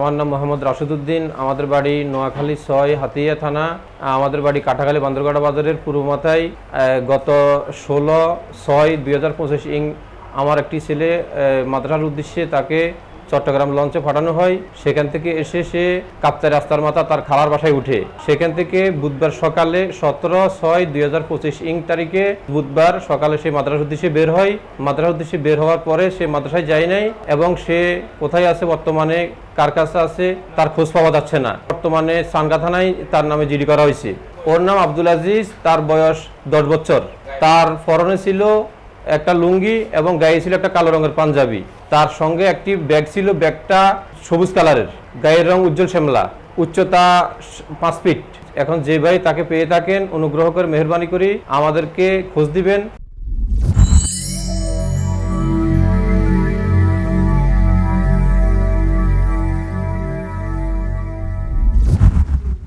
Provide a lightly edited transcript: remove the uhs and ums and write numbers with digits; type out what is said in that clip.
আমার নাম মোহাম্মদ রাশেদউদ্দিন। আমাদের বাড়ি নোয়াখালী ৬ হাতিয়া থানা। আমাদের বাড়ি কাটাখালী বান্দরগাড়া বাজারের পূর্ব মাথায়। গত ১৬/৬/২০২৫ আমার একটি ছেলে মাদ্রাসার উদ্দেশ্যে তাকে চট্টগ্রাম লঞ্চে পাঠানো হয়। সেখান থেকে এসে সে কাপ্তাই রাস্তার মাথা তার খালার বাসায় উঠে। সেখান থেকে বুধবার সকালে ১৭/৬/২০২৫ তারিখে বুধবার সকালে সে মাদ্রাসার উদ্দেশ্যে বের হয়। মাদ্রাসার উদ্দেশ্যে বের হওয়ার পরে সে মাদ্রাসায় যায় নাই এবং সে কোথায় আছে, বর্তমানে কার কাছে আছে তার খোঁজ পাওয়া যাচ্ছে না। বর্তমানে সানগা থানায় তার নামে জিডি করা হয়েছে। ওর নাম আব্দুল আজিজ, তার বয়স ১০ বছর। তার পরনে ছিল একটা লুঙ্গি এবং গায়ে ছিল একটা কালো রঙের পাঞ্জাবি। তার সঙ্গে একটি ব্যাগ ছিল, ব্যাগটা সবুজ কালারের, গায়ের রং উজ্জ্বল শ্যামলা, উচ্চতা 5 ফিট। এখন যে ভাই তাকে পেয়ে থাকেন অনুগ্রহ করে মেহরবানি করে আমাদেরকে খোঁজ দিবেন।